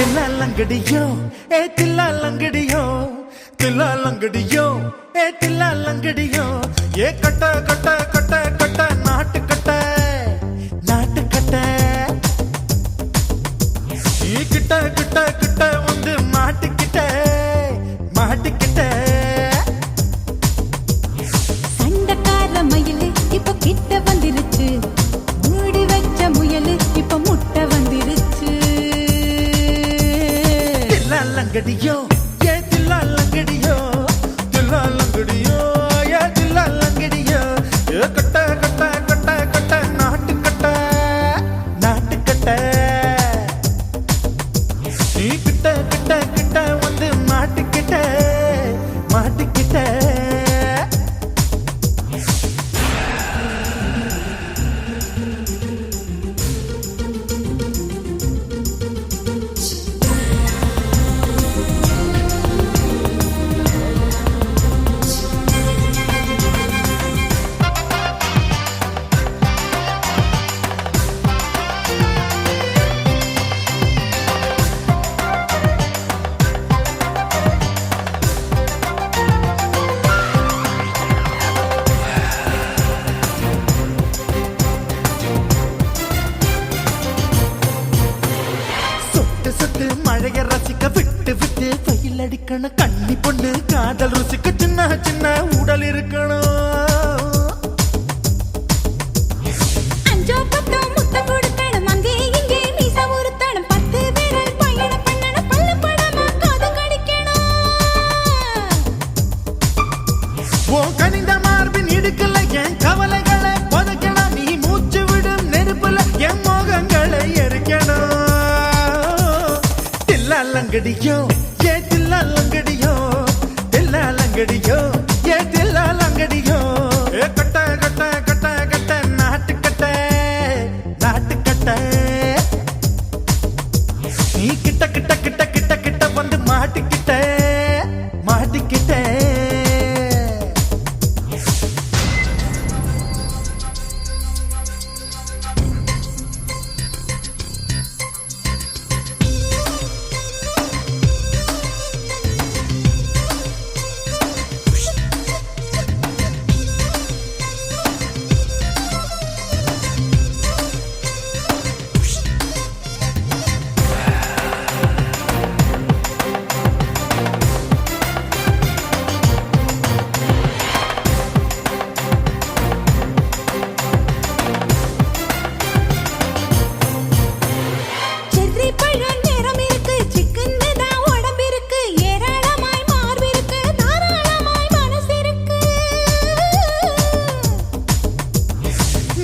लंगड़ियो ए तिल्ला लंगड़ियो तिल्ला लंगड़ियो ए तिल्ला लंगड़ियो ये cut cut cut cut नाट cut ये kit kit kit வந்து மாட்டிக்கிட்ட சண்டக்கார மயிலு இப்ப கிட்ட வந்துருச்சு மூடி வச்ச முயலு இப்ப முட்டை வந்துருச்சு தில்லா லங்கடியோ ஏ தில்லா லங்கடியோ தில்லா லங்கடியோ ஏ தில்லா லங்கடியோ ஏ கட்ட கட்ட கட்ட கட்ட நாட்டு கட்ட நீ கிட்ட கிட்ட கிட்ட வந்து மாட்டிக்கிட்ட மழைய ரசிக்க விட்டு விட்டு வெயில் அடிக்கணும் கண்ணி பொண்ணு காதல் ருசிக்க சின்ன சின்ன உடல் இருக்கணும் அஞ்சோ பத்தோ முத்தம் கொடுக்கணும் அங்கே இங்கே மீசா உருத்தணும் 10 பேரல் பயணம் பண்ணணும் பல்ல படமா காது கடிக்கணும் ஓ கனிந்த மார்பின் இடுக்கல என் கவலைகளை புதைக்கணும் நீ மூச்சு விடும் நெருப்புல என் மோகங்களை எரிக்கணும் लंगड़ियो ये दिल्ला लंगड़ियो ये दिल्ला लंगड़ियो ए कट्टा कट्टा कट्टा कट्टा नाट कट्टा நீ கிட்ட கிட்ட கிட்ட கிட்ட கிட்ட வந்து மாட்டிக்கிட்ட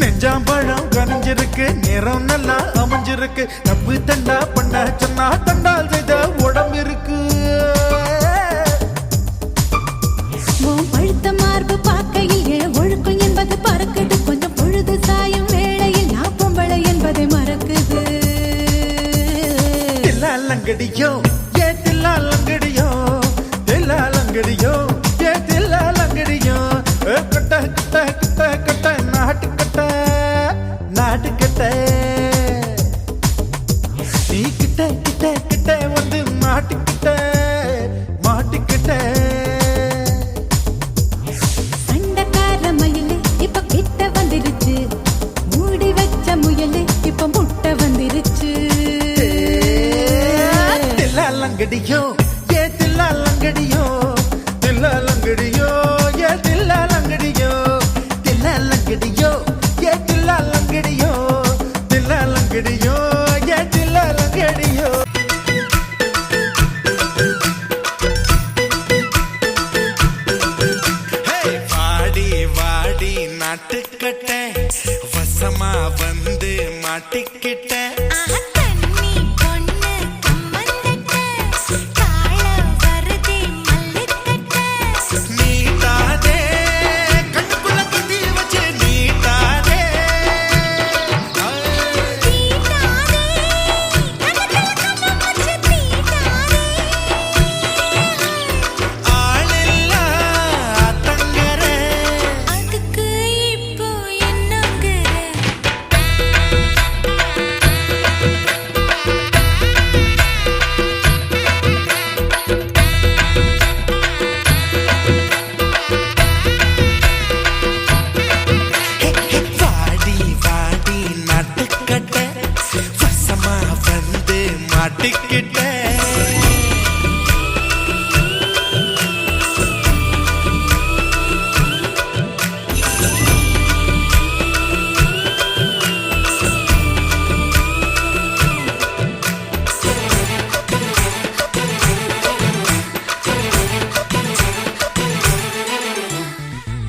நெஞ்சாம்பழம் கனிஞ்சிருக்கு நேரம் நல்லா அமைஞ்சிருக்கு தப்பு தண்டா பண்ண சொன்னா தண்டால் செய்த உடம்பு இருக்கு பழுத்த மார்பு பார்க்கையில் ஒழுக்கம் என்பது பறக்குது கொஞ்சம் பொழுது சாயும் வேளையில் நான் பொம்பளை என்பதை மறக்குது தில்லா லங்கடியோ ஏ தில்லா லங்கடியோ தில்லா லங்கடியோ ஏ தில்லா லங்கடியோ கட்ட கட்ட கட்ட கட்ட நாட்டு கட்ட நீ கிட்ட கிட்ட கிட்ட வந்து மாட்டிக்கிட்ட சண்டக்கார மயிலு இப்ப கிட்ட வந்துருச்சு மூடி வச்ச முயலு இப்ப முட்டை வந்துருச்சு தில்லா லங்கடியோ ஏ தில்லா லங்கடியோ தில்லா லங்கடியோ ஏ தில்லா லங்கடியோ தில்லா லங்கடியோ ஏ தில்லா லங்கடியோ தில்லா லங்கடியோ ஏ தில்லா லங்கடியோ வாடி வாடி நாட்டுக்கட்ட வசமா வந்து மாட்டிக்கிட்ட வசமா வந்து மாட்டிக்கிட்டேன்.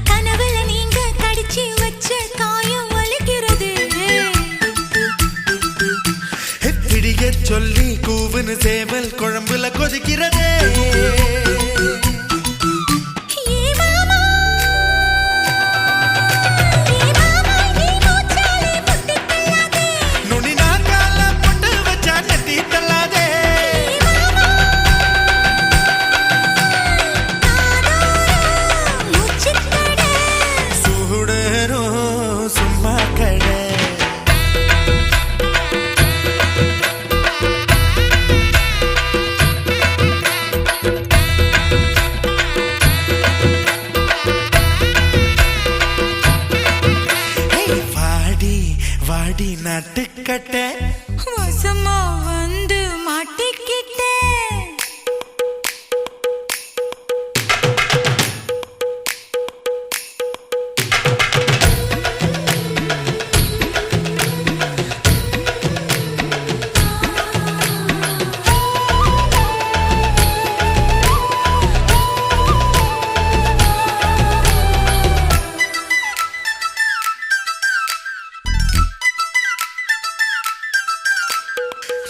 கனவுல நீங்க கடிச்சு வச்ச காயம் வலிக்கிறது. பிடிய சொல்லி கூவுன்னு சேவல் குழம்புல கொதிக்கிறதே. ஏ மாமா, ஏ மாமா, நீ மூச்சாலே முட்டி தள்ளாதே. நுனி நாங்கால புட்டு வச்சா நெத்தி தள்ளாதே. ஏ மாமா, காதோரம் மூச்சுக்கட. சூடரும் சும்மா கடை. வாடி வாடி நாட்டுக்கட்ட வசமா வந்து மாட்டிக்கிட்டேன்.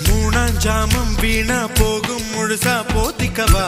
மூணாம் ஜாமம் வீணா போகும் முழுசா போத்திக்கவா.